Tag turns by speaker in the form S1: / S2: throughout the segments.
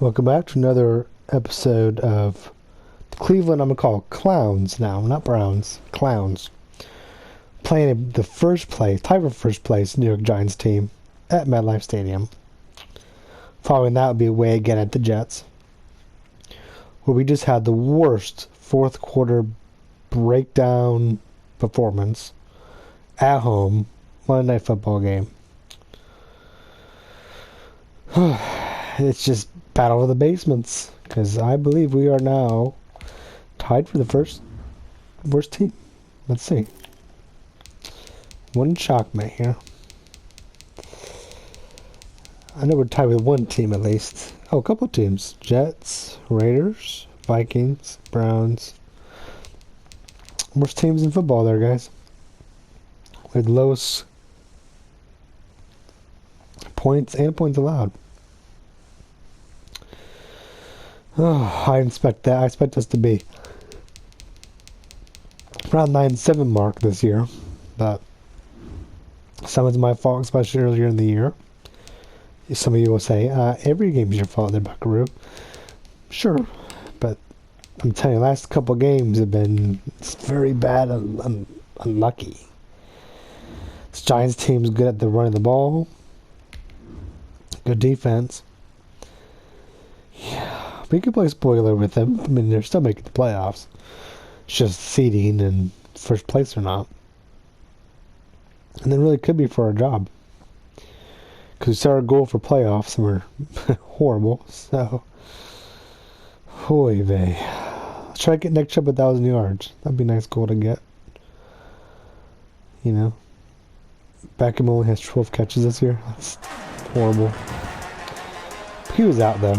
S1: Welcome back to another episode of the Cleveland, I'm going to call Clowns now, not Browns, Clowns. Playing the first place, tied for first place, New York Giants team at MetLife Stadium. Following that would be away again at the Jets, where we just had the worst fourth quarter breakdown performance at home, Monday Night Football game. It's just battle of the basements, because I believe we are now tied for the first worst team. Let's see. Wouldn't shock me here. I know we're tied with one team at least. Oh, a couple teams. Jets, Raiders, Vikings, Browns. Worst teams in football there, guys. With lowest points and points allowed. Oh, I expect that. I expect us to be around 9-7 mark this year. But some of it's my fault, especially earlier in the year. Some of you will say, every game is your fault there, Buckaroo. Sure, but I'm telling you, the last couple of games have been very bad and unlucky. This Giants team's good at the running the ball. Good defense. Yeah. We could play spoiler with them. I mean, they're still making the playoffs. It's just seeding and first place or not. And they really could be for our job. Because we set our goal for playoffs and we're horrible. So, hoy vey. Let's try to get Nick Chubb 1,000 yards. That'd be a nice goal to get. You know. Beckham only has 12 catches this year. That's horrible. He was out though.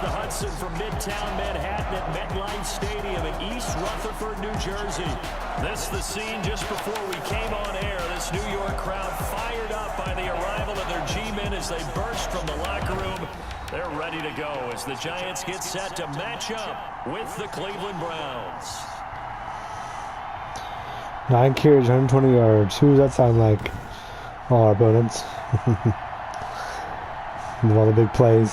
S2: The Hudson from Midtown Manhattan at MetLife Stadium in East Rutherford, New Jersey. This the scene just before we came on air. This New York crowd fired up by the arrival of their G-men as they burst from the locker room. They're ready to go as the Giants get set to match up with the Cleveland Browns.
S1: 9 carries, 120 yards. Who does that sound like? All our opponents. With all the big plays.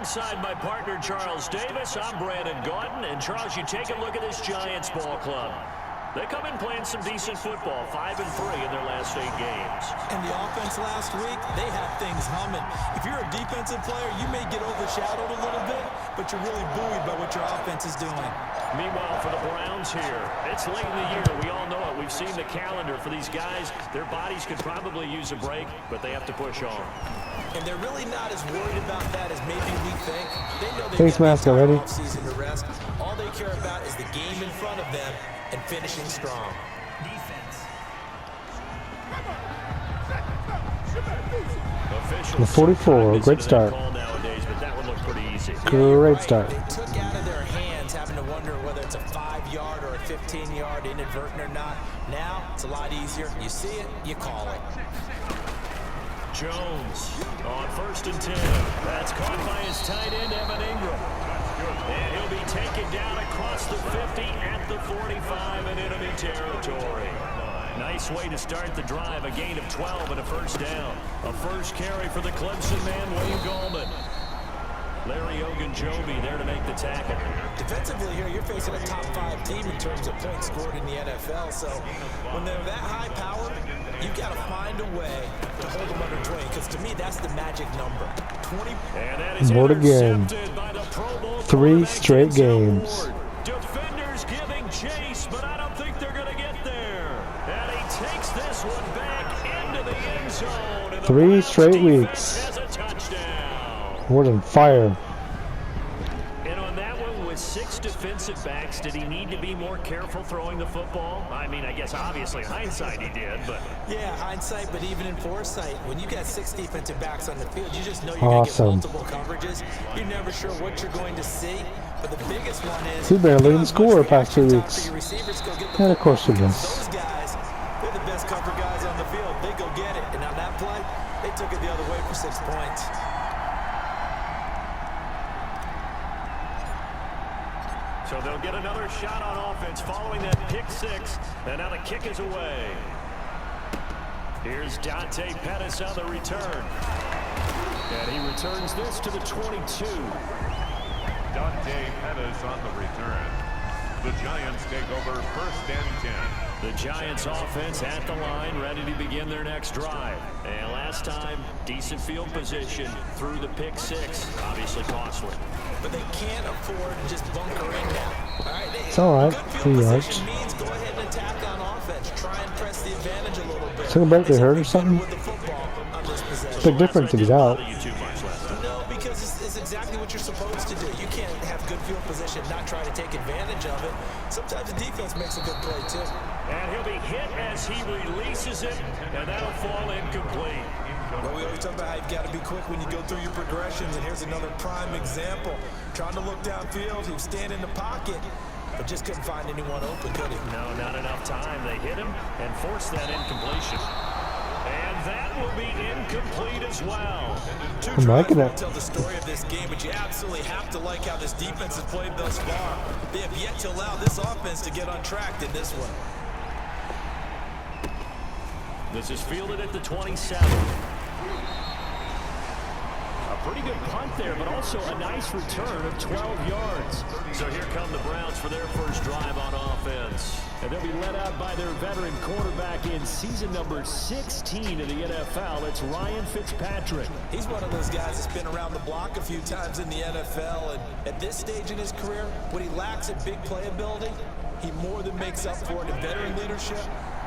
S2: Alongside my partner, Charles Davis, I'm Brandon Gauton. And Charles, you take a look at this Giants ball club. They come in playing some decent football, 5-3 in their last 8 games.
S3: And the offense last week, they have things humming. If you're a defensive player, you may get overshadowed a little bit, but you're really buoyed by what your offense is doing.
S2: Meanwhile, for the Browns here, it's late in the year. We all know it. We've seen the calendar for these guys. Their bodies could probably use a break, but they have to push on.
S3: And they're really not as worried about that as maybe we think. They know
S1: face mask already.
S3: Season to rest. All they care about is the game in front of them and finishing strong.
S1: The 44, great start.
S2: Nowadays, but that would look pretty easy.
S1: Great start.
S3: They took out of their hands having to wonder whether it's a 5-yard or a 15-yard inadvertent or not. Now, it's a lot easier. You see it, you call it.
S2: Jones on 1st and 10. That's caught by his tight end, Evan Ingram. And he'll be taken down across the 50 at the 45 in enemy territory. Nice way to start the drive. A gain of 12 and a first down. A first carry for the Clemson man, Wayne Gallman. Larry Ogunjobi there to make the tackle.
S3: Defensively here, you're facing a top 5 team in terms of points scored in the NFL. So when they're that high powered, you've got to find a way to hold them under 20. Because to me, that's the magic number. 20.
S2: And that is
S1: What again? 3 straight games.
S2: Defenders giving chase, but I don't think they're going to get there. And he takes this one back into the end zone.
S1: 3 straight weeks.
S2: Has a touchdown.
S1: We're on fire.
S2: And on that one, with 6 defensive backs, did he need to be more careful throwing the football? I mean, I guess obviously hindsight he did, but...
S3: Yeah, hindsight, but even in foresight, when you got 6 defensive backs on the field, you just know you're going to get multiple coverages. You're never sure what you're going to see. But the biggest one is...
S1: He barely didn't score the past 2 weeks. And of course he does.
S3: Those guys, they're the best cover guys on the field. They go get it. And on that play, they took it the other way for 6 points.
S2: So they'll get another shot on offense following that pick 6. And now the kick is away. Here's Dante Pettis on the return. And he returns this to the 22.
S4: Dante Pettis on the return. The Giants take over 1st and 10.
S2: The Giants offense at the line, ready to begin their next drive. And last time, decent field position through the pick 6. Obviously costly.
S3: But they can't afford to just bunker in now. All right,
S1: it's all right. 3 yards.
S3: Means go ahead and attack on offense. Try and press the advantage a little bit.
S1: Something about they hurt or something? Big difference if he's out.
S3: No, because it's exactly what you're supposed to do. You can't have good field position, not try to take advantage of it. Sometimes the defense makes a good play too.
S2: And he'll be hit as he releases it, and that'll fall incomplete.
S3: Well, we always talk about how you've got to be quick when you go through your progressions, and here's another prime example. Trying to look downfield, he was standing in the pocket, but just couldn't find anyone open, could he?
S2: No, not enough time. They hit him and forced that incompletion. And that will be incomplete as well.
S1: I'm liking it.
S3: Tell the story of this game, but you absolutely have to like how this defense has played thus far. They have yet to allow this offense to get untracked in this one.
S2: This is fielded at the 27. A pretty good punt there, but also a nice return of 12 yards. So here come the Browns for their first drive on offense. And they'll be led out by their veteran quarterback in season number 16 of the NFL. It's Ryan Fitzpatrick.
S3: He's one of those guys that's been around the block a few times in the NFL. And at this stage in his career, what he lacks at big playability, he more than makes up for it in veteran leadership,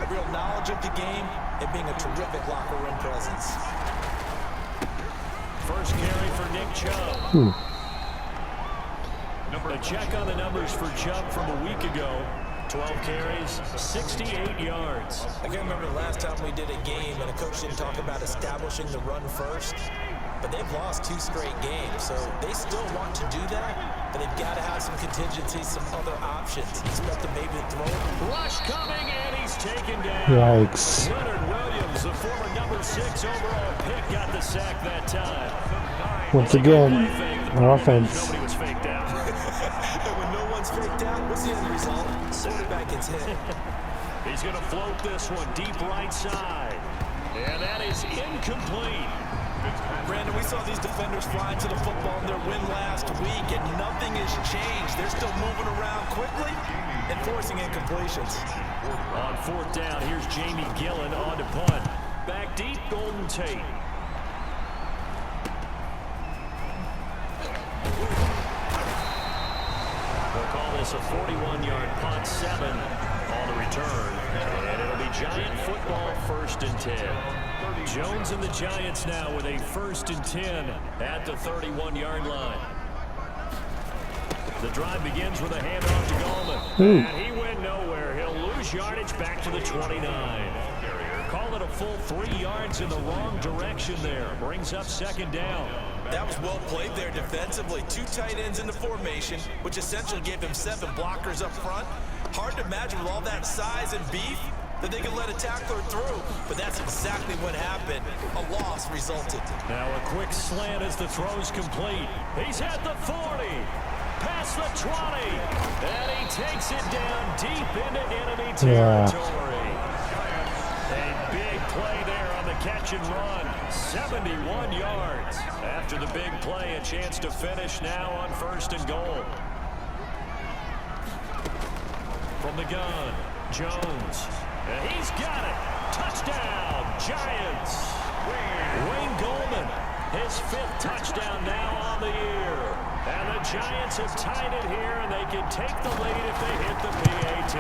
S3: a real knowledge of the game, and being a terrific locker room presence.
S2: First carry for Nick Chubb. A check on the numbers for Chubb from a week ago. 12 carries, 68 yards.
S3: I can't remember the last time we did a game and a coach didn't talk about establishing the run first. But they've lost 2 straight games, so they still want to do that, but they've got to have some contingencies, some other options. Expect them maybe to throw.
S2: Rush coming, and he's taken down.
S1: Yikes.
S2: Leonard Williams, the former number 6 overall pick, got the sack that time.
S1: Once again, our offense.
S2: Nobody was faked out.
S3: And when no one's faked out, what's the end result? Quarterback gets hit.
S2: He's going to float this one deep right side. And that is incomplete.
S3: Brandon, we saw these defenders fly into the football in their win last week, and nothing has changed. They're still moving around quickly and forcing incompletions.
S2: On 4th down, here's Jamie Gillen on to punt. Back deep, Golden Tate. They'll call this a 41-yard punt, 7 on the return. And it'll be Giant football, 1st and 10. Jones and the Giants now with a 1st and 10 at the 31-yard line. The drive begins with a handoff to Gallman. And he went nowhere. He'll lose yardage back to the 29. Call it a full 3 yards in the wrong direction there. Brings up 2nd down.
S3: That was well played there defensively. 2 tight ends in the formation, which essentially gave him 7 blockers up front. Hard to imagine with all that size and beef that they could let a tackler through, but that's exactly what happened. A loss resulted.
S2: Now a quick slant as the throw's complete. He's at the 40, past the 20, and he takes it down deep into enemy territory. A big play there on the catch and run. 71 yards. After the big play, a chance to finish now on 1st and goal. From the gun, Jones. And he's got it. Touchdown, Giants. Wayne Goldman, his 5th touchdown now on the year. And the Giants have tied it here, and they can take the lead if they hit the PAT.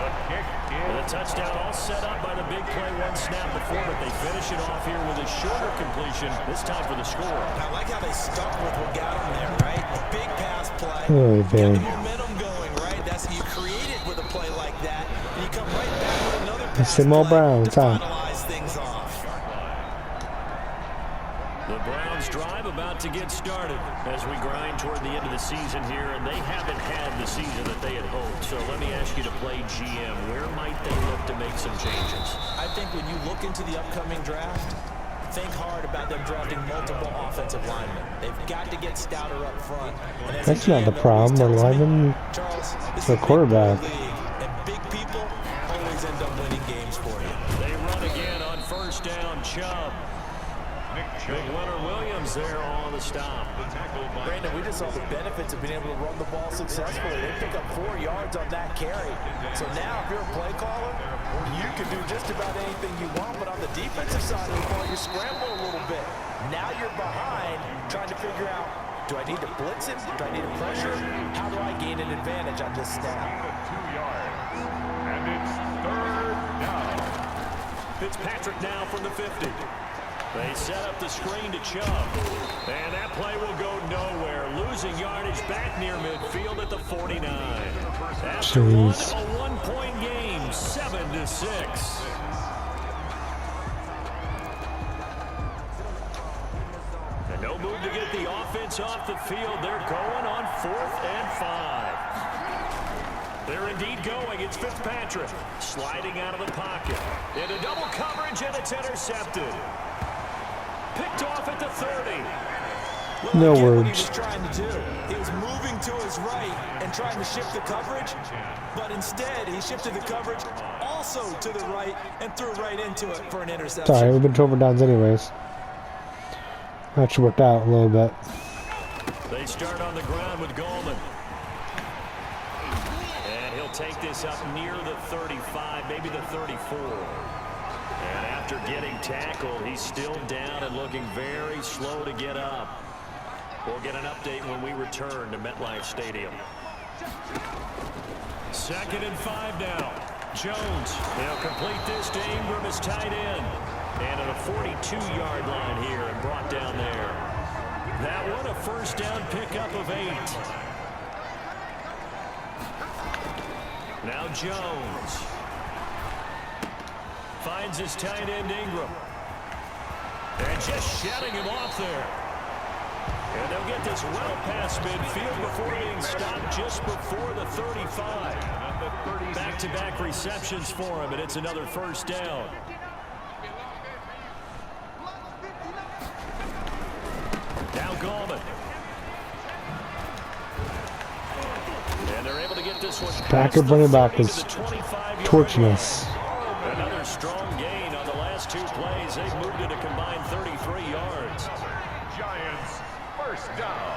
S4: The kick
S2: And the
S4: is
S2: touchdown all set up by the big play one snap before, but they finish it off here with a shorter completion, this time for the score.
S3: I like how they stuck with what got them there, right? Big pass play.
S1: Oh,
S3: Get the
S1: man.
S3: momentum going, right? That's you create it with a play like that, and you come right back with another pass
S1: Same old
S3: play
S1: Browns,
S3: to
S1: huh?
S3: finalize things off.
S2: The Browns drive about to get started as we grind toward the end of the season here, and they haven't had the season that they had hoped. So let me ask you to play GM. Where might they look to make some changes?
S3: I think when you look into the upcoming draft, think hard about them drafting multiple offensive linemen. They've got to get stouter up front. And as
S1: That's
S3: a
S1: not the
S3: GM,
S1: problem.
S3: that
S1: The
S3: always tells me,
S1: linemen
S3: Charles, this
S1: for
S3: is a big
S1: quarterback.
S3: league, and big people always end up winning games for you.
S2: They run again on first down. Chubb.
S4: Nick
S2: Big
S4: Chubb.
S2: Leonard Williams there on the stop.
S4: The tackle by
S3: Brandon, we just saw the benefits of being able to run the ball successfully. They pick up 4 yards on that carry. So now, if you're a play caller, you can do just about anything you want, but on the defensive side of the ball, you scramble a little bit. Now you're behind, trying to figure out, do I need to blitz him? Do I need to pressure? How do I gain an advantage on this snap?
S4: 2 yards. And it's third down.
S2: Fitzpatrick now from the 50. They set up the screen to Chubb. And that play will go nowhere. Losing yardage back near midfield at the 49. After
S1: Jeez.
S2: a one-point game, 7-6. And no move to get the offense off the field. They're going on 4th and 5. They're indeed going. It's Fitzpatrick sliding out of the pocket. Into double coverage, and it's intercepted. Picked off at the 30.
S3: Well,
S1: No
S3: again, what he
S1: words.
S3: was trying to do. He was moving to his right and trying to shift the coverage, but instead he shifted the coverage also to the right and threw right into it for an interception.
S1: Sorry, we've been 12 downs anyways. That should work out a little bit.
S2: They start on the ground with Goldman. And he'll take this up near the 35, maybe the 34. And after getting tackled, he's still down and looking very slow to get up. We'll get an update when we return to MetLife Stadium. 2nd and 5 now. Jones, they'll complete this to Ingram as tight end. And at a 42-yard line here and brought down there. That one a first down pickup of 8. Now Jones finds his tight end Ingram. And just shutting him off there. And they'll get this well past midfield before being stopped just before the 35. Back-to-back receptions for him, and it's another first down. Now Gallman. And they're able to get this one past
S1: Backup running
S2: the
S1: back
S2: 30
S1: is
S2: to the 25-yard
S1: torching
S2: line.
S1: us.
S2: Another strong gain on the last 2 plays. They've moved it a combined 33 yards.
S4: Giants first down.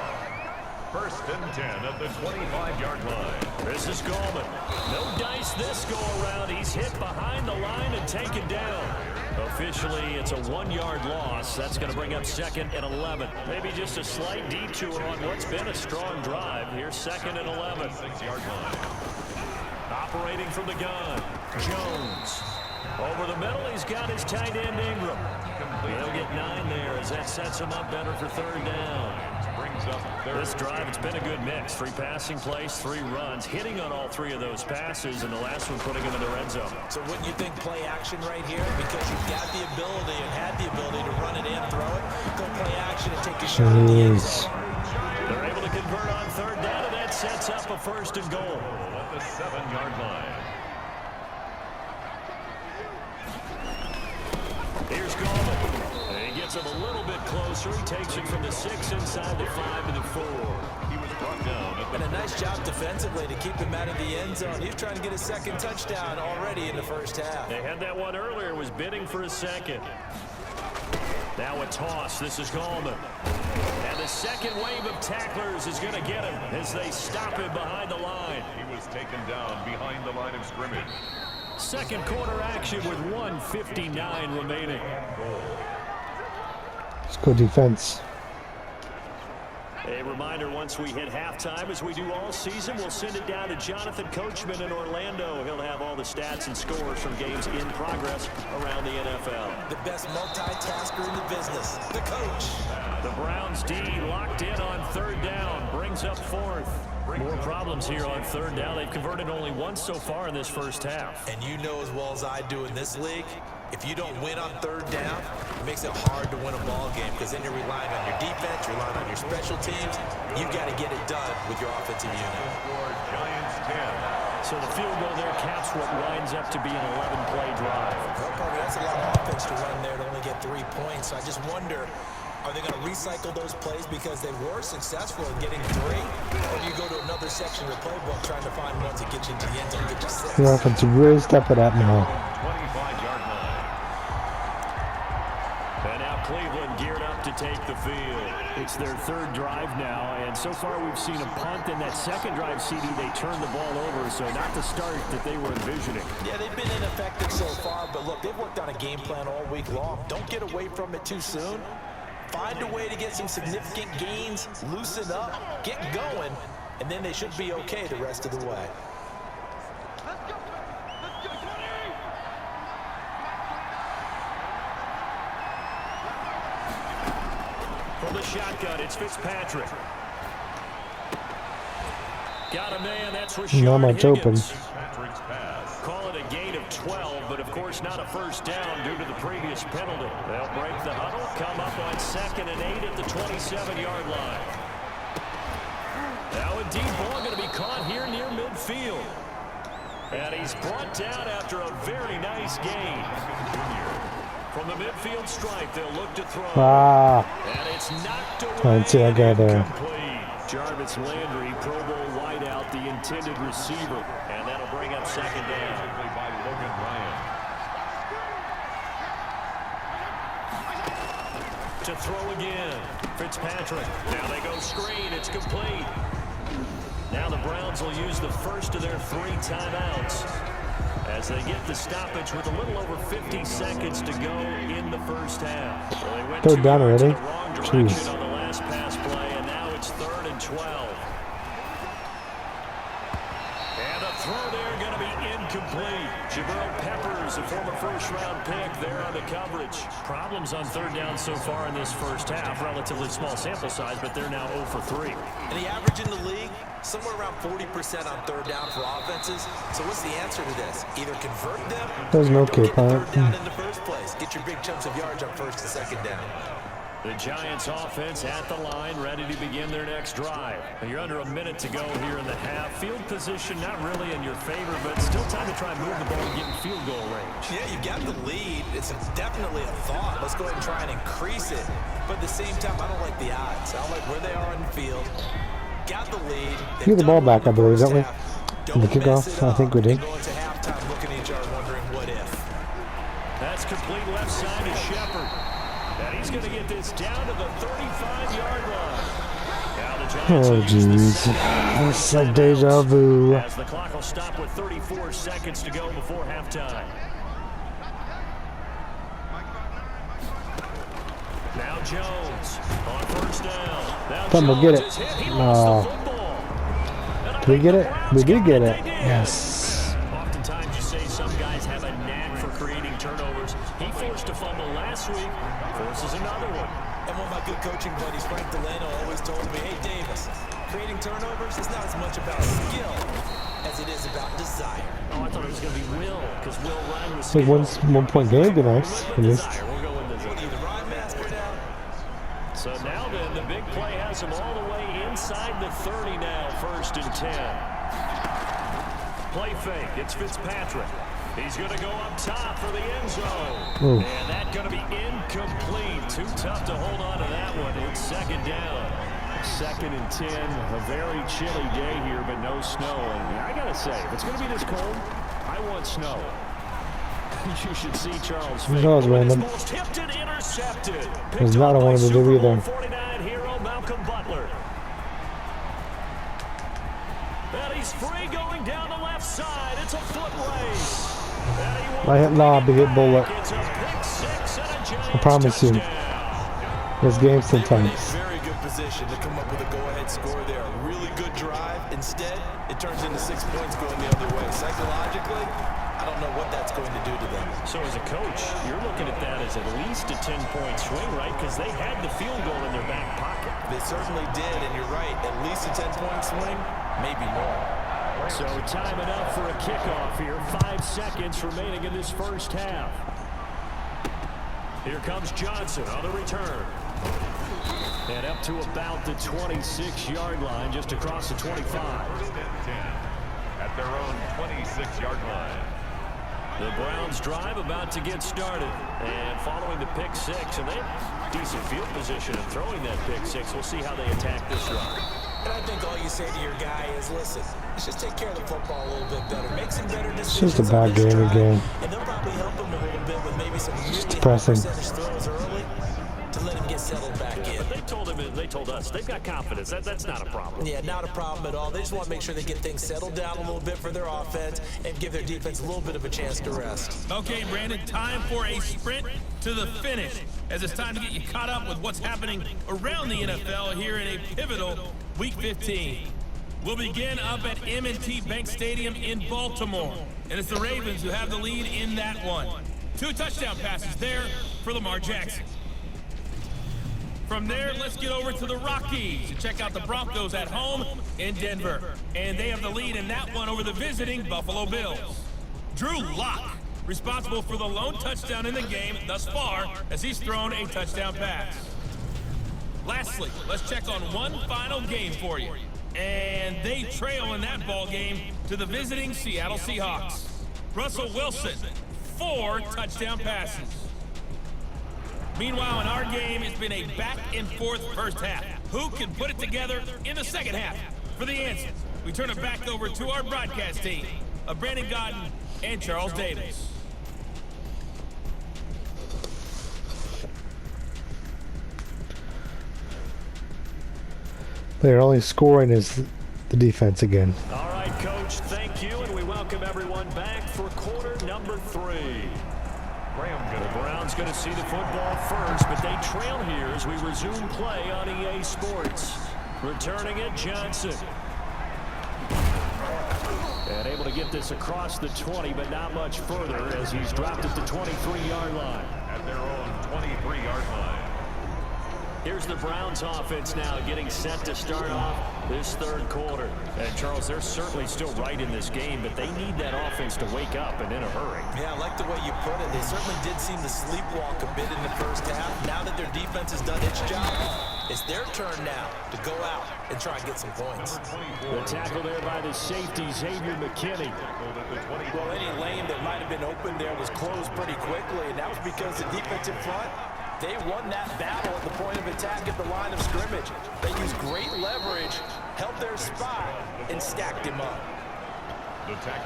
S4: 1st and 10 at the 25-yard line.
S2: This is Gallman. No dice this go-around. He's hit behind the line and taken down. Officially, it's a 1-yard loss. That's going to bring up 2nd and 11. Maybe just a slight detour on what's been a strong drive. Here's 2nd and 11.
S4: 6-yard line.
S2: Operating from the gun. Jones. Over the middle, he's got his tight end Ingram. They'll get 9 there as that sets him up better for 3rd down.
S4: Brings up
S2: This drive, it's been a good mix. 3 passing plays, 3 runs, hitting on all 3 of those passes, and the last one putting him in the red zone.
S3: So wouldn't you think play action right here? Because you've got the ability and had the ability to run it in, throw it, go play action and take a shot at the end zone.
S2: They're able to convert on 3rd down, and that sets up a 1st and goal.
S4: at the 7-yard line.
S2: Here's Gallman. And he gets him a little bit closer. He takes it from the 6 inside the 5 to the 4.
S4: He was brought down.
S3: And a nice job defensively to keep him out of the end zone. He's trying to get his 2nd touchdown already in the 1st half.
S2: They had that one earlier, was bidding for a 2nd. Now a toss. This is Gallman. And the 2nd wave of tacklers is going to get him as they stop him behind the line.
S4: He was taken down behind the line of scrimmage.
S2: 2nd quarter action with 1:59 remaining.
S1: Let's go defense.
S2: A reminder, once we hit halftime, as we do all season, we'll send it down to Jonathan Coachman in Orlando. He'll have all the stats and scores from games in progress around the NFL.
S3: The best multitasker in the business, the coach.
S2: The Browns D locked in on third down, brings up fourth. More problems here on third down. They've converted only once so far in this first half.
S3: And you know as well as I do in this league, if you don't win on third down, it makes it hard to win a ball game because then you're relying on your defense, you're relying on your special teams. You've got to get it done with your offensive unit.
S4: Giants 10.
S2: So the field goal there caps what winds up to be an 11-play drive.
S3: Well, Parker, that's a lot of offense to run there to only get 3 points. So I just wonder, are they going to recycle those plays because they were successful in getting 3? Or do you go to another section of the playbook trying to find ones that get you into the end zone, get you 6?
S1: The offense really step it up now.
S4: 25-yard line.
S2: And now Cleveland geared up to take the field. It's their third drive now, and so far we've seen a punt. In that second drive, CD, they turned the ball over, so not the start that they were envisioning.
S3: Yeah, they've been ineffective so far, but look, they've worked on a game plan all week long. Don't get away from it too soon. Find a way to get some significant gains, loosen up, get going, and then they should be okay the rest of the way.
S2: From the shotgun, it's Fitzpatrick. Got a man, that's Rashard
S1: Not much open.
S4: Patrick's pass.
S2: Call it a gain of 12, but of course not a first down due to the previous penalty. They'll break the huddle, come up on 2nd and 8 at the 27-yard line. Now a deep ball going to be caught here near midfield. And he's brought down after a very nice gain. From the midfield stripe, they'll look to throw.
S1: Ah.
S2: And it's knocked away.
S1: I didn't see that guy there.
S2: Incomplete. Jarvis Landry, Pro Bowl wideout, the intended receiver. And that'll bring up 2nd down.
S4: By Logan Ryan.
S2: To throw again. Fitzpatrick. Now they go screen. It's complete. Now the Browns will use the first of their 3 timeouts as they get the stoppage with a little over 50 seconds to go in the first half. So they went
S1: Third down already?
S2: in the wrong direction
S1: Jeez.
S2: on the last pass play, and now it's 3rd and 12. And a throw there going to be incomplete. Jabril Peppers, a former first-round pick, there on the coverage. Problems on third down so far in this first half. Relatively small sample size, but they're now 0 for 3.
S3: And the average in the league, somewhere around 40% on third down for offenses. So what's the answer to this? Either convert them
S1: There's
S3: or
S1: no
S3: don't get the
S1: kick,
S3: third down in the first place. Get your big chunks of yards on 1st and 2nd down.
S2: The Giants offense at the line, ready to begin their next drive. And you're under a minute to go here in the half. Field position not really in your favor, but still time to try and move the ball and get in field goal range.
S3: Yeah, you got the lead. It's definitely a thought. Let's go ahead and try and increase it. But at the same time, I don't like the odds. I don't like where they are on the field. Got the lead.
S1: We get the ball back, I believe, don't we?
S3: Don't
S1: The kickoff,
S3: mess it
S1: I think we
S3: up.
S1: did.
S3: They go into halftime looking at each other wondering what if.
S2: That's complete left side to Shepard. And he's going to get this down to the 35-yard line. Now the Giants
S1: Oh, jeez. That's like deja vu.
S2: as the clock will stop with 34 seconds to go before halftime. Now Jones on 1st down. Now
S1: Thought we'll get it.
S2: Jones is hit. He lost
S1: No.
S2: the football. And I
S1: Did we
S2: think
S1: get
S2: the
S1: it?
S2: Browns
S1: We did
S2: got
S1: get
S2: what
S1: it.
S2: they did.
S1: Yes.
S2: Oftentimes you say some guys have a knack for creating turnovers. He forced a fumble last week, forces another one.
S3: And one of my good coaching buddies, Frank Delano, always told me, hey, Davis, creating turnovers is not as much about skill as it is about desire.
S2: Oh, I thought it was going to be Will, because Will Ryan was
S1: Like
S2: skilled.
S1: 1 point game, be nice. At least.
S2: Desire. We'll go with
S3: What are
S2: desire.
S3: you, the rhyme master now?
S2: So now then, the big play has him all the way inside the 30 now, 1st and 10. Play fake, it's Fitzpatrick. He's going to go up top for the end zone.
S1: Ooh.
S2: And that's going to be incomplete. Too tough to hold on to that one. It's 2nd down. 2nd and 10. A very chilly day here, but no snow. And I got to say, if it's going to be this cold, I want snow. You should see Charles Fink.
S1: That was random.
S2: Tipped and intercepted.
S1: Was not what I wanted to do
S2: Super Bowl
S1: either.
S2: 49 hero Malcolm Butler. And he's free going down the left side. It's a foot race.
S1: I hit lob, he hit bullet.
S2: It's a pick six and a Giants
S1: I promise you.
S2: touchdown.
S1: This game's
S3: They were in a
S1: intense.
S3: very good position to come up with a go-ahead score there. A really good drive. Instead, it turns into 6 points going the other way. Psychologically, I don't know what that's going to do to them.
S2: So as a coach, you're looking at that as at least a 10-point swing, right? Because they had the field goal in their back pocket.
S3: They certainly did, and you're right. At least a 10-point swing, maybe more.
S2: So time enough for a kickoff here. 5 seconds remaining in this first half. Here comes Johnson on the return. And up to about the 26-yard line, just across the 25.
S4: First and 10 at their own 26-yard line.
S2: The Browns drive about to get started. And following the pick six, and they have decent field position in throwing that pick six. We'll see how they attack this run.
S3: And I think all you say to your guy is, listen, let's just take care of the football a little bit better. Make some better decisions.
S1: It's just a bad game again.
S3: And they'll probably help him a little bit with maybe some really
S1: depressing
S3: percentage throws early to let him get settled back in.
S2: But they told us they've got confidence. That's not a problem.
S3: Yeah, not a problem at all. They just want to make sure they get things settled down a little bit for their offense and give their defense a little bit of a chance to rest.
S5: Okay, Brandon, time for a sprint to the finish, as it's time to get you caught up with what's happening around the NFL here in a pivotal Week 15. We'll begin up at M&T Bank Stadium in Baltimore, and it's the Ravens who have the lead in that one. 2 touchdown passes there for Lamar Jackson. From there, let's get over to the Rockies to check out the Broncos at home in Denver. And they have the lead in that one over the visiting Buffalo Bills. Drew Lock, responsible for the lone touchdown in the game thus far, as he's thrown a touchdown pass. Lastly, let's check on one final game for you. And they trail in that ball game to the visiting Seattle Seahawks. Russell Wilson, 4 touchdown passes. Meanwhile, in our game, it's been a back-and-forth first half. Who can put it together in the second half? For the answer, we turn it back over to our broadcast team of Brandon Godden and Charles Davis.
S1: Their only scoring is the defense again.
S2: All right, Coach, thank you, and we welcome everyone back for quarter number 3. The Browns going to see the football first, but they trail here as we resume play on EA Sports. Returning it, Johnson. And able to get this across the 20, but not much further as he's dropped at the 23-yard line.
S4: At their own 23-yard line.
S2: Here's the Browns offense now getting set to start off this third quarter. And Charles, they're certainly still right in this game, but they need that offense to wake up and in a hurry.
S3: Yeah, I like the way you put it. They certainly did seem to sleepwalk a bit in the first half. Now that their defense has done its job, it's their turn now to go out and try and get some points.
S2: The tackle there by the safety, Xavier McKinney.
S3: Well, any lane that might have been open there was closed pretty quickly, and that was because the defensive front, they won that battle at the point of attack at the line of scrimmage. They used great leverage, held their spot, and stacked him up.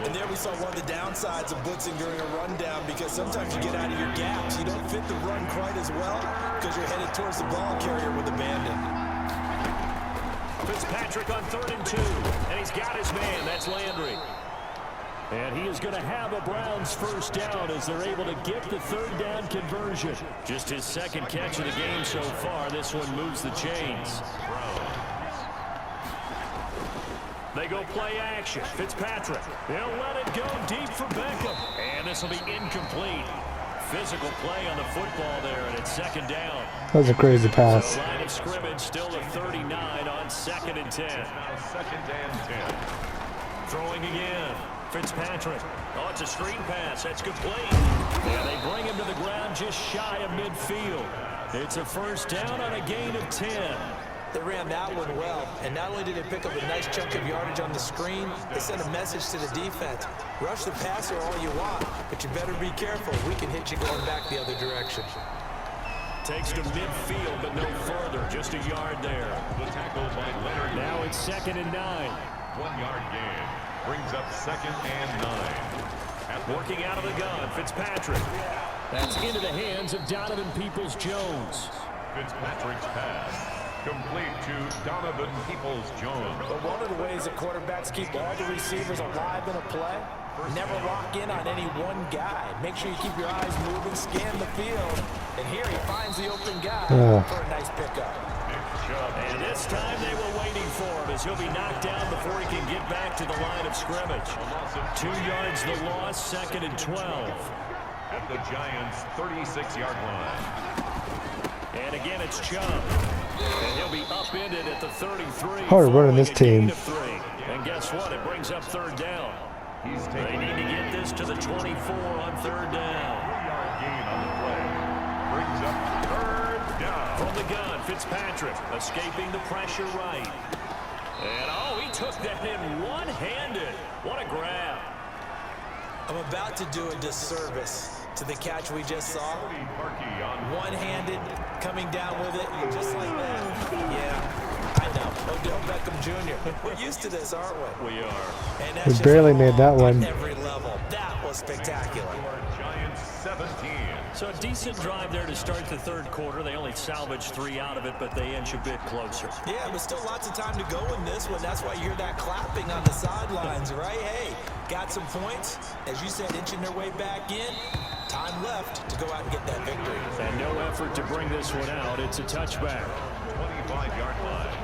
S3: And there we saw one of the downsides of blitzing during a rundown, because sometimes you get out of your gaps. You don't fit the run quite as well because you're headed towards the ball carrier with abandon.
S2: Fitzpatrick on 3rd and 2, and he's got his man. That's Landry. And he is going to have a Browns first down as they're able to get the 3rd down conversion. Just his 2nd catch of the game so far. This one moves the chains. They go play action. Fitzpatrick. They'll let it go deep for Beckham. And this will be incomplete. Physical play on the football there, and it's 2nd down.
S1: That was a crazy pass.
S2: So line of scrimmage still a 39 on 2nd and 10.
S4: Now 2nd and 10.
S2: Throwing again. Fitzpatrick. Oh, it's a screen pass. That's complete. And they bring him to the ground just shy of midfield. It's a first down on a gain of 10.
S3: They ran that one well, and not only did they pick up a nice chunk of yardage on the screen, they sent a message to the defense. Rush the passer all you want, but you better be careful. We can hit you going back the other direction.
S2: Takes to midfield, but no further. Just a yard there.
S4: The tackle by Leonard.
S2: Now it's 2nd and 9.
S4: 1-yard gain. Brings up 2nd and 9.
S2: Working out of the gun, Fitzpatrick. That's into the hands of Donovan Peoples-Jones.
S4: Fitzpatrick's pass. Complete to Donovan Peoples-Jones.
S3: But one of the ways that quarterbacks keep all the receivers alive in a play, never lock in on any one guy. Make sure you keep your eyes moving, scan the field. And here he finds the open guy for a nice pickup.
S2: And this time they were waiting for him as he'll be knocked down before he can get back to the line of scrimmage. 2 yards the loss, 2nd and 12.
S4: At the Giants' 36-yard line.
S2: And again, it's Chubb. And he'll be upended at the 33.
S1: Hard running this team.
S2: And guess what? It brings up 3rd down. They need to get this to the 24 on 3rd down.
S4: 3-yard gain on the play. Brings up 3rd down.
S2: From the gun, Fitzpatrick escaping the pressure right. And oh, he took that in one-handed. What a grab.
S3: I'm about to do a disservice to the catch we just saw. One-handed, coming down with it, just like that. Yeah, I know. Odell Beckham Jr. We're used to this, aren't we?
S2: We are.
S3: And that's
S1: We
S3: just
S1: barely made that one.
S3: at every level. That was spectacular.
S4: Giants 17.
S2: So a decent drive there to start the 3rd quarter. They only salvaged 3 out of it, but they inch a bit closer.
S3: Yeah, but still lots of time to go in this one. That's why you hear that clapping on the sidelines, right? Hey, got some points. As you said, inching their way back in. Time left to go out and get that victory.
S2: And no effort to bring this one out. It's a touchback.
S4: 25-yard line.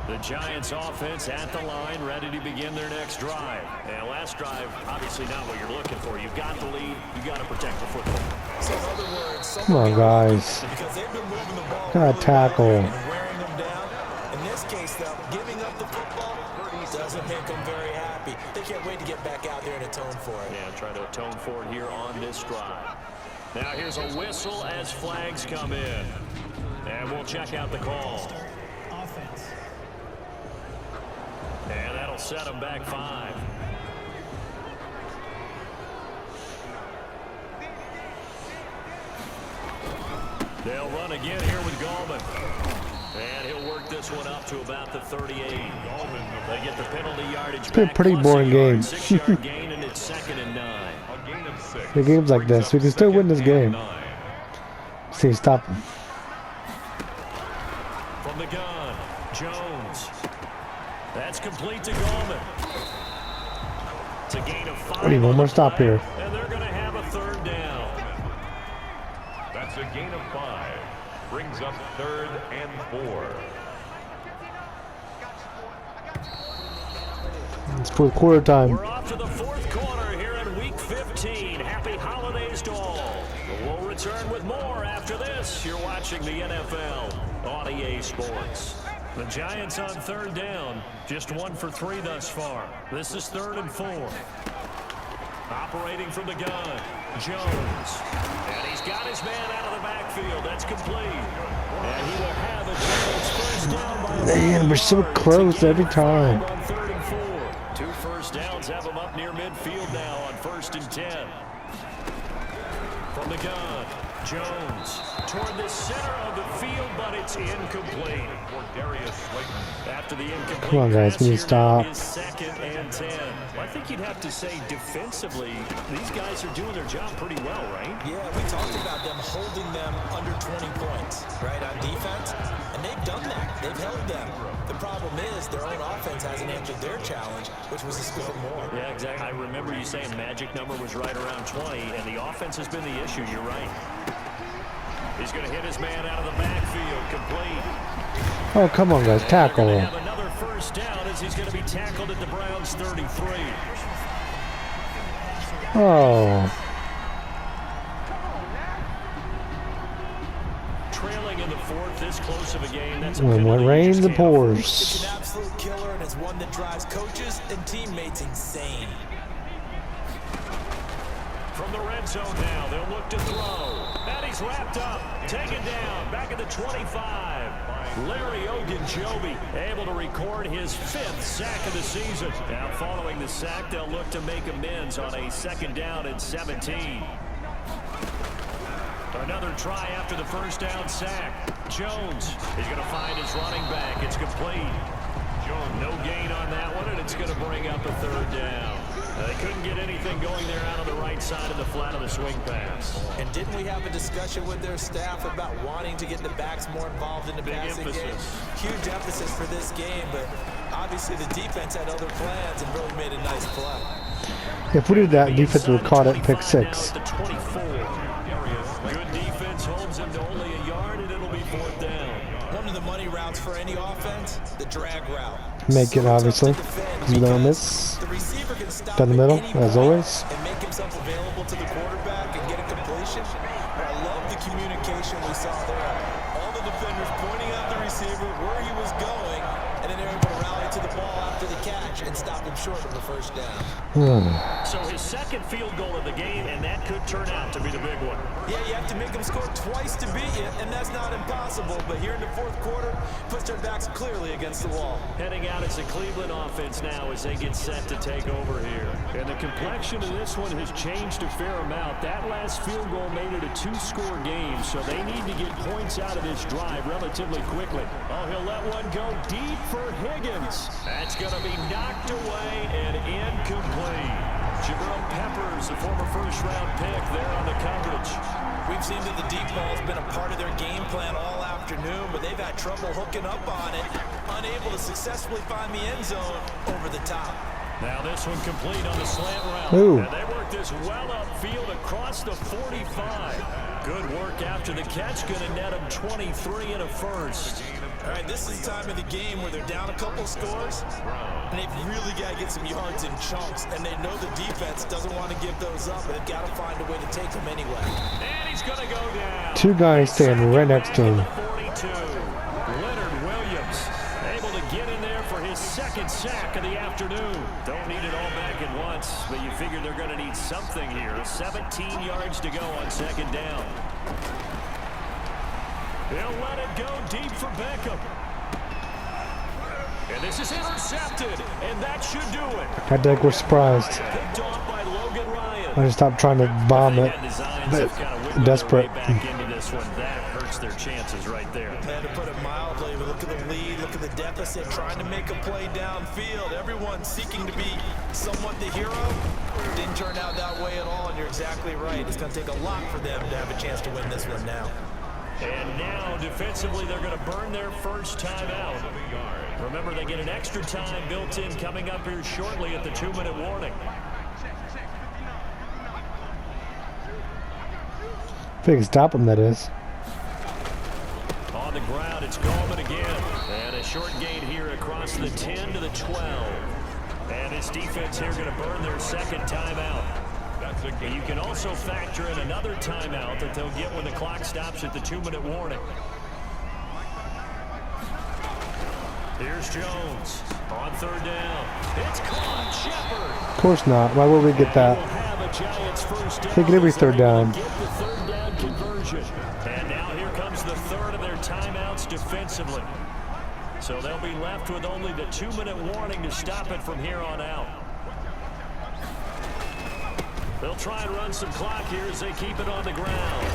S2: The Giants offense at the line, ready to begin their next drive. And last drive, obviously not what you're looking for. You've got the lead. You've got to protect the football.
S3: So in other words,
S1: Come on, guys.
S3: because they've been moving the ball
S1: Gotta
S3: really
S1: tackle.
S3: well and wearing them down. In this case, though, giving up the football doesn't make them very happy. They can't wait to get back out there and atone for it.
S2: Yeah, try to atone for it here on this drive. Now here's a whistle as flags come in. And we'll check out the call. And that'll set them back 5. They'll run again here with Gallman. And he'll work this one up to about the 38. They get the penalty yardage
S1: It's been a
S2: back,
S1: pretty
S2: plus
S1: boring game.
S2: 6-yard gain, and it's 2nd and 9.
S4: A gain of 6.
S1: The games like this, we can still win this game. See, stop him.
S2: From the gun, Jones. That's complete to Gallman. It's a gain of 5.
S1: I need one more stop here.
S2: And they're going to have a 3rd down.
S4: That's a gain of 5. Brings up 3rd and 4.
S1: It's 4th quarter time.
S2: We're off to the 4th quarter here in Week 15. Happy holidays to all. We'll return with more after this. You're watching the NFL on EA Sports. The Giants on 3rd down. Just 1 for 3 thus far. This is 3rd and 4. Operating from the gun, Jones. And he's got his man out of the backfield. That's complete. And he will have a Giants 1st down by
S1: Man, we're so close every time.
S2: on 3rd and 4. 2 first downs have him up near midfield now on 1st and 10. From the gun, Jones toward the center of the field, but it's incomplete.
S4: For Darius Slayton.
S2: After the incomplete
S1: Come on, guys,
S2: pass
S1: we need to
S2: here
S1: stop.
S2: now is 2nd and 10. I think you'd have to say defensively, these guys are doing their job pretty well, right?
S3: Yeah, we talked about them holding them under 20 points, right, on defense. And they've done that. They've held them. The problem is their own offense hasn't answered their challenge, which was to score more.
S2: Yeah, exactly. I remember you saying magic number was right around 20, and the offense has been the issue. You're right. He's going to hit his man out of the backfield, complete.
S1: Oh, come on, guys. Tackle.
S2: They're going to have another 1st down as he's going to be tackled at the Browns' 33.
S1: Oh.
S2: Trailing in the 4th, this close of a game. That's a
S1: When
S2: penalty
S1: it
S2: you
S1: rains,
S2: just
S1: it
S2: can't afford.
S3: It's
S1: pours.
S3: an absolute killer, and it's one that drives coaches and teammates insane.
S2: From the red zone now, they'll look to throw. And he's wrapped up, taken down, back at the 25. Larry Ogunjobi able to record his 5th sack of the season. Now following the sack, they'll look to make amends on a 2nd down and 17. Another try after the 1st down sack. Jones is going to find his running back. It's complete. Jones, no gain on that one, and it's going to bring up a 3rd down. They couldn't get anything going there out on the right side of the flat of the swing pass.
S3: And didn't we have a discussion with their staff about wanting to get the backs more involved in the passing game? Huge emphasis for this game, but obviously the defense had other plans and really made a nice play.
S1: If we did that, defense would have caught it pick 6.
S2: The 24. Good defense holds him to only a yard, and it'll be 4th down.
S3: Well, of the money routes for any offense, the drag route.
S1: Make it,
S3: So tough
S1: obviously,
S3: to defend
S1: because we don't
S3: because
S1: miss.
S3: the receiver can stop
S1: Down the
S3: at
S1: middle,
S3: any
S1: as
S3: point
S1: always.
S3: and make himself available to the quarterback and get a completion. But I love the communication we saw there. All the defenders pointing out the receiver where he was going, and then they're able to rally to the ball after the catch and stop him short of a first down.
S2: So his second field goal of the game, and that could turn out to be the big one.
S3: Yeah, you have to make them score twice to beat you, and that's not impossible. But here in the fourth quarter, puts their backs clearly against the wall.
S2: Heading out as a Cleveland offense now as they get set to take over here. And the complexion of this one has changed a fair amount. That last field goal made it a two-score game, so they need to get points out of this drive relatively quickly. Oh, he'll let one go deep for Higgins. That's going to be knocked away and incomplete. Jabril Peppers, the former first-round pick, there on the coverage.
S3: We've seen that the deep ball's been a part of their game plan all afternoon, but they've had trouble hooking up on it, unable to successfully find the end zone over the top.
S2: Now this one complete on the slant route.
S1: Ooh.
S2: And they work this well upfield across the 45. Good work after the catch. Going to net them 23 and a first.
S3: All right, this is the time of the game where they're down a couple scores, and they've really got to get some yards in chunks, and they know the defense doesn't want to give those up, but they've got to find a way to take them anyway.
S2: And he's going to go down.
S1: Two guys standing right next to him.
S2: 42. Leonard Williams able to get in there for his second sack of the afternoon. Don't need it all back at once, but you figure they're going to need something here. 17 yards to go on second down. They'll let it go deep for Beckham. And this is intercepted, and that should do it.
S1: I think we're surprised.
S2: Picked off by Logan Ryan.
S1: I just stopped trying to bomb it.
S2: But
S1: Desperate.
S2: Back into this one. That hurts their chances right there.
S3: And to put it mildly, look at the lead, look at the deficit, trying to make a play downfield. Everyone seeking to be somewhat the hero. Didn't turn out that way at all, and you're exactly right. It's going to take a lot for them to have a chance to win this one now.
S2: And now, defensively, they're going to burn their first timeout. Remember, they get an extra time built in coming up here shortly at the 2-minute warning.
S1: If they can stop him, that is.
S2: On the ground, it's Gallman again. And a short gain here across the 10 to the 12. And this defense here going to burn their second timeout. And you can also factor in another timeout that they'll get when the clock stops at the 2-minute warning. Here's Jones on third down. It's caught. Shepard.
S1: Of course not. Why would we get that? They get every third down.
S2: Get the third down conversion. And now here comes the third of their timeouts defensively. So they'll be left with only the 2-minute warning to stop it from here on out. They'll try and run some clock here as they keep it on the ground.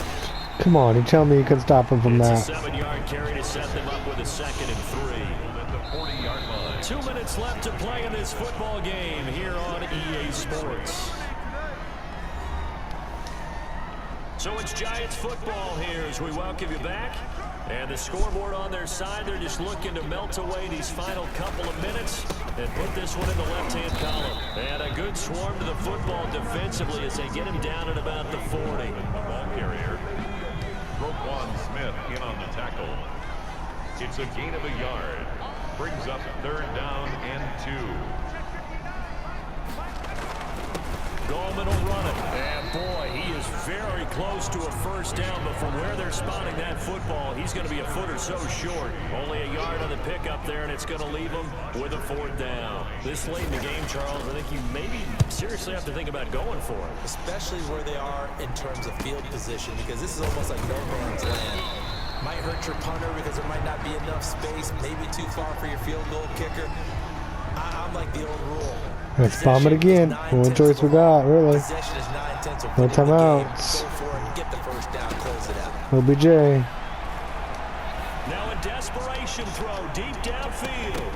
S1: Come on, you tell me you can stop him from that.
S2: It's a 7-yard carry to set them up with a 2nd and 3.
S4: At the 40-yard line.
S2: 2 minutes left to play in this football game here on EA Sports. So it's Giants football here as we welcome you back. And the scoreboard on their side, they're just looking to melt away these final couple of minutes and put this one in the left-hand column. And a good swarm to the football defensively as they get him down at about the 40.
S4: Ball carrier. Roquan Smith in on the tackle. It's a gain of a yard. Brings up third down and 2.
S2: Gallman will run it. And boy, he is very close to a first down, but from where they're spotting that football, he's going to be a foot or so short. Only a yard on the pickup there, and it's going to leave him with a 4th down. This late in the game, Charles, I think you maybe seriously have to think about going for it.
S3: Especially where they are in terms of field position, because this is almost like no man's land. Might hurt your punter because there might not be enough space, maybe too far for your field goal kicker. I'm like the old rule.
S1: Let's bomb it again. Only choice we got, really. No timeouts. OBJ.
S2: Now a desperation throw deep downfield.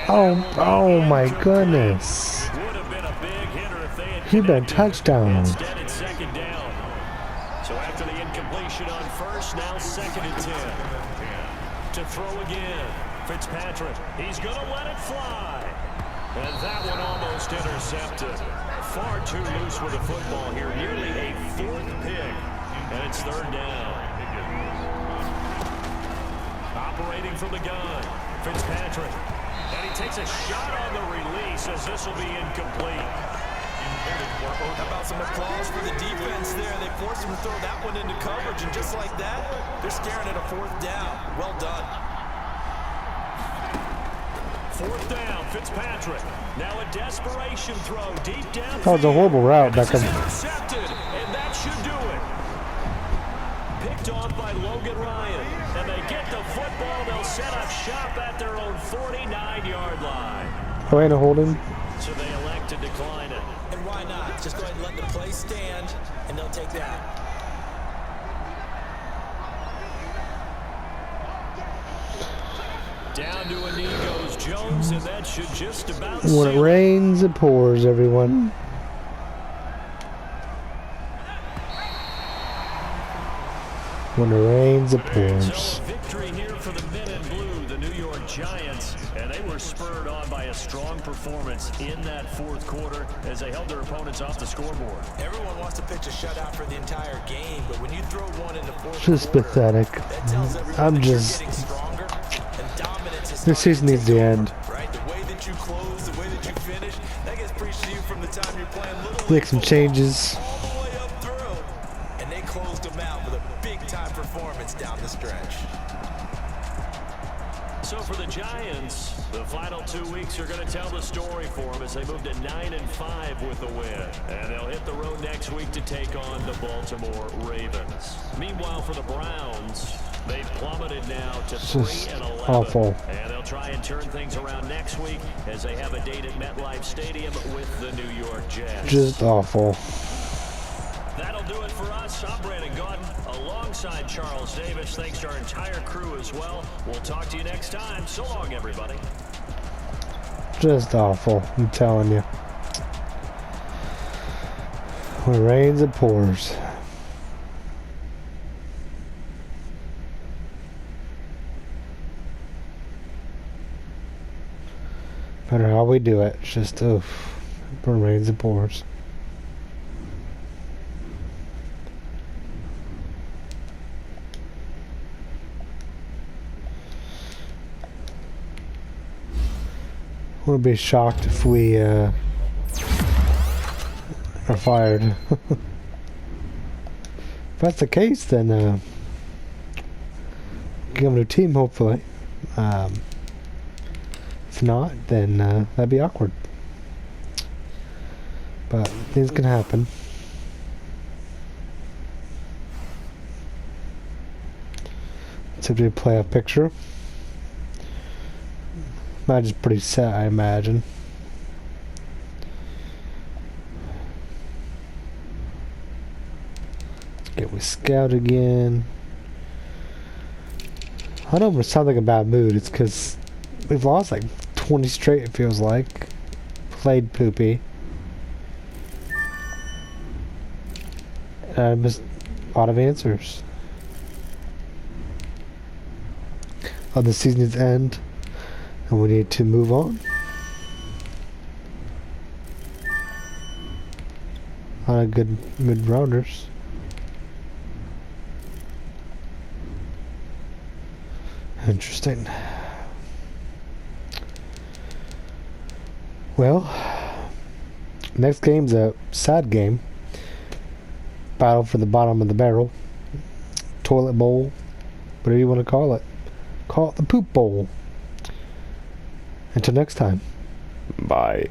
S1: Oh my goodness.
S2: Would have been a big hitter if they had
S1: He been touchdown.
S2: Instead it's 2nd down. So after the incompletion on first, now 2nd and 10. To throw again. Fitzpatrick. He's going to let it fly. And that one almost intercepted. Far too loose with the football here. Nearly a 4th pick. And it's 3rd down. operating from the gun. Fitzpatrick. And he takes a shot on the release as this will be incomplete.
S3: How about some applause for the defense there? They forced him to throw that one into coverage, and just like that, they're staring at a 4th down. Well done.
S2: 4th down, Fitzpatrick. Now a desperation throw deep down.
S1: That was a horrible route,
S2: This is
S1: Beckham.
S2: intercepted, and that should do it. Picked off by Logan Ryan, and they get the football. They'll set up shop at their own 49-yard line.
S1: Oh, ain't a holding.
S2: So they elect to decline it.
S3: And why not? Just go ahead and let the play stand, and they'll take that.
S2: Down to a knee goes Jones, and that should just about
S1: When it
S2: seal it.
S1: rains, it pours, everyone. When it rains, it
S2: So
S1: pours.
S2: a victory here for the men in blue, the New York Giants, and they were spurred on by a strong performance in that 4th quarter as they held their opponents off the scoreboard.
S3: Everyone wants to pitch a shutout for the entire game, but when you throw one in the 4th
S1: Just
S3: quarter,
S1: pathetic.
S3: that tells everyone
S1: I'm
S3: that you're
S1: just.
S3: getting stronger, and dominance is
S1: This season needs to end.
S3: right? The way that you close, the way that you finish, that gets preached to you from the time you're playing little
S1: Make some changes.
S3: all the way up through, and they closed them out with a big-time performance down the stretch.
S2: So for the Giants, the final 2 weeks are going to tell the story for them as they move to 9-5 with a win. And they'll hit the road next week to take on the Baltimore Ravens. Meanwhile, for the Browns, they've plummeted now to
S1: Just
S2: 3-11.
S1: awful.
S2: And they'll try and turn things around next week as they have a date at MetLife Stadium with the New York Jets.
S1: Just awful.
S2: That'll do it for us. I'm Brandon Gaudin alongside Charles Davis. Thanks to our entire crew as well. We'll talk to you next time. So long, everybody.
S1: Just awful. I'm telling you. When it rains, it pours. No matter how we do it, it's just oof. When it rains, it pours. I wouldn't be shocked if we are fired. If that's the case, then get a new team, hopefully. If not, then that'd be awkward. But things can happen. Let's do a playoff picture. Match is pretty set, I imagine. Get we scout again. I don't sound like a bad mood. It's because we've lost like 20 straight, it feels like. Played poopy. And I missed a lot of answers. On the season's end. And we need to move on. A lot of good mid-rounders. Interesting. Well, next game's a sad game. Battle for the bottom of the barrel. Toilet bowl. Whatever you want to call it. Call it the poop bowl. Until next time. Bye.